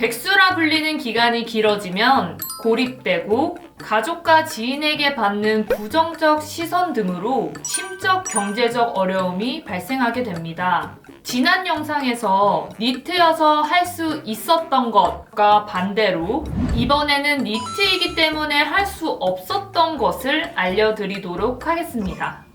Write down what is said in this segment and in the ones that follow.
백수라 불리는 기간이 길어지면 고립되고 가족과 지인에게 받는 부정적 시선 등으로 심적 경제적 어려움이 발생하게 됩니다. 지난 영상에서 니트여서 할 수 있었던 것과 반대로 이번에는 니트이기 때문에 할 수 없었던 것을 알려드리도록 하겠습니다.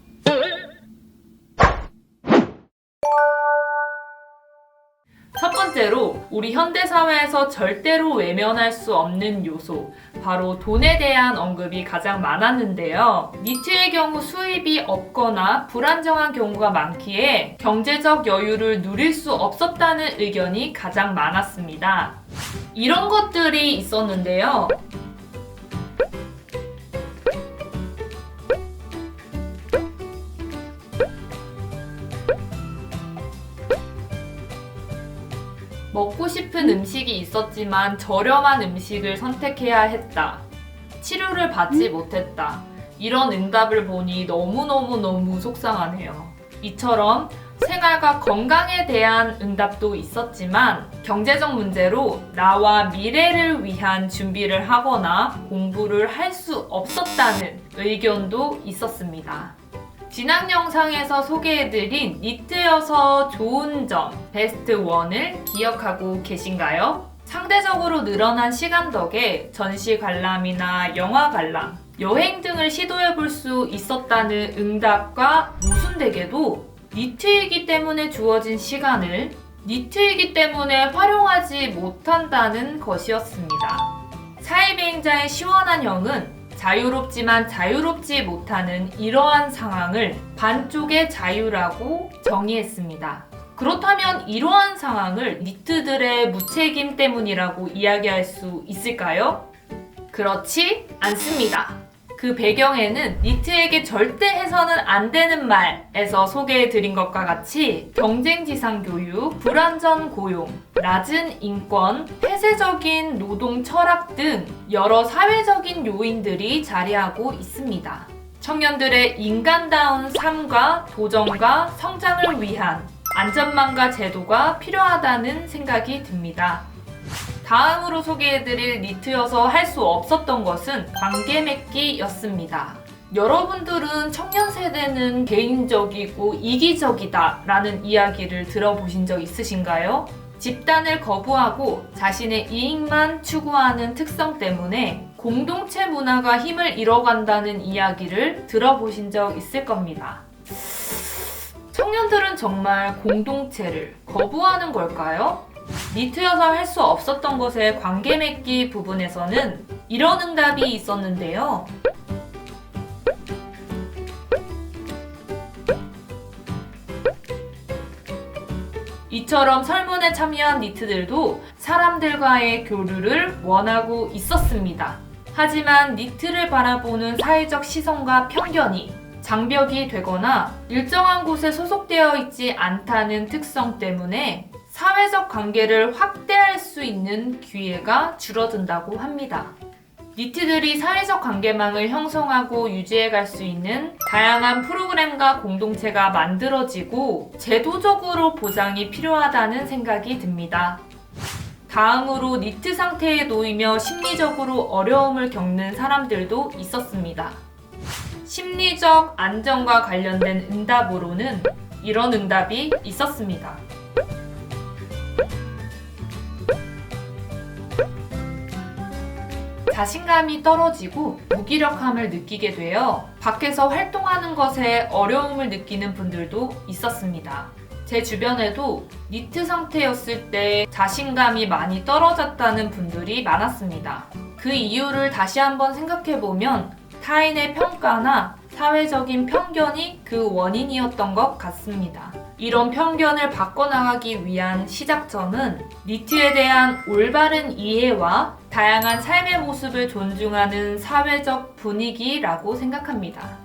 첫 번째로 우리 현대사회에서 절대로 외면할 수 없는 요소, 바로 돈에 대한 언급이 가장 많았는데요. 니트의 경우 수입이 없거나 불안정한 경우가 많기에 경제적 여유를 누릴 수 없었다는 의견이 가장 많았습니다. 이런 것들이 있었는데요. 먹고 싶은 음식이 있었지만 저렴한 음식을 선택해야 했다. 치료를 받지 못했다. 이런 응답을 보니 너무 속상하네요. 이처럼 생활과 건강에 대한 응답도 있었지만 경제적 문제로 나와 미래를 위한 준비를 하거나 공부를 할 수 없었다는 의견도 있었습니다. 지난 영상에서 소개해드린 니트여서 좋은 점 베스트 1을 기억하고 계신가요? 상대적으로 늘어난 시간 덕에 전시 관람이나 영화 관람, 여행 등을 시도해볼 수 있었다는 응답과 모순되게도 니트이기 때문에 주어진 시간을 니트이기 때문에 활용하지 못한다는 것이었습니다. 사회비행자의 시원한 형은 자유롭지만 자유롭지 못하는 이러한 상황을 반쪽의 자유라고 정의했습니다. 그렇다면 이러한 상황을 니트들의 무책임 때문이라고 이야기할 수 있을까요? 그렇지 않습니다. 그 배경에는 니트에게 절대 해서는 안 되는 말에서 소개해드린 것과 같이 경쟁지상 교육, 불안전 고용, 낮은 인권, 폐쇄적인 노동 철학 등 여러 사회적인 요인들이 자리하고 있습니다. 청년들의 인간다운 삶과 도전과 성장을 위한 안전망과 제도가 필요하다는 생각이 듭니다. 다음으로 소개해드릴 니트여서 할 수 없었던 것은 관계 맺기였습니다. 여러분들은 청년 세대는 개인적이고 이기적이다 라는 이야기를 들어보신 적 있으신가요? 집단을 거부하고 자신의 이익만 추구하는 특성 때문에 공동체 문화가 힘을 잃어간다는 이야기를 들어보신 적 있을 겁니다. 청년들은 정말 공동체를 거부하는 걸까요? 니트여서 할 수 없었던 것의 관계 맺기 부분에서는 이런 응답이 있었는데요. 이처럼 설문에 참여한 니트들도 사람들과의 교류를 원하고 있었습니다. 하지만 니트를 바라보는 사회적 시선과 편견이 장벽이 되거나 일정한 곳에 소속되어 있지 않다는 특성 때문에 사회적 관계를 확대할 수 있는 기회가 줄어든다고 합니다. 니트들이 사회적 관계망을 형성하고 유지해 갈 수 있는 다양한 프로그램과 공동체가 만들어지고 제도적으로 보장이 필요하다는 생각이 듭니다. 다음으로 니트 상태에 놓이며 심리적으로 어려움을 겪는 사람들도 있었습니다. 심리적 안정과 관련된 응답으로는 이런 응답이 있었습니다. 자신감이 떨어지고 무기력함을 느끼게 되어 밖에서 활동하는 것에 어려움을 느끼는 분들도 있었습니다. 제 주변에도 니트 상태였을 때 자신감이 많이 떨어졌다는 분들이 많았습니다. 그 이유를 다시 한번 생각해보면 타인의 평가나 사회적인 편견이 그 원인이었던 것 같습니다. 이런 편견을 바꿔나가기 위한 시작점은 니트에 대한 올바른 이해와 다양한 삶의 모습을 존중하는 사회적 분위기라고 생각합니다.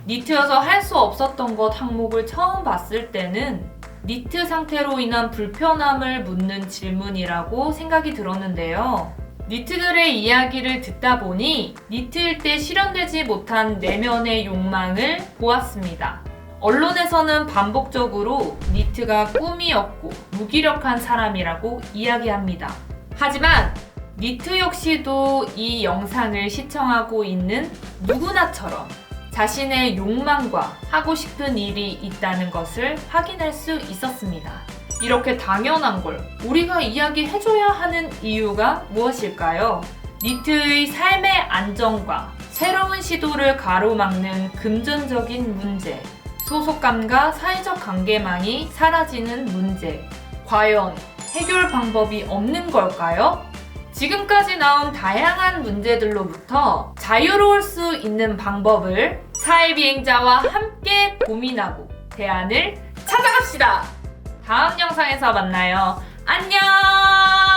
니트여서 할 수 없었던 것 항목을 처음 봤을 때는 니트 상태로 인한 불편함을 묻는 질문이라고 생각이 들었는데요. 니트들의 이야기를 듣다 보니 니트일 때 실현되지 못한 내면의 욕망을 보았습니다. 언론에서는 반복적으로 니트가 꿈이었고 무기력한 사람이라고 이야기합니다. 하지만 니트 역시도 이 영상을 시청하고 있는 누구나처럼 자신의 욕망과 하고 싶은 일이 있다는 것을 확인할 수 있었습니다. 이렇게 당연한 걸 우리가 이야기해줘야 하는 이유가 무엇일까요? 니트의 삶의 안정과 새로운 시도를 가로막는 금전적인 문제, 소속감과 사회적 관계망이 사라지는 문제. 과연 해결 방법이 없는 걸까요? 지금까지 나온 다양한 문제들로부터 자유로울 수 있는 방법을 사회비행자와 함께 고민하고 대안을 찾아갑시다. 다음 영상에서 만나요. 안녕!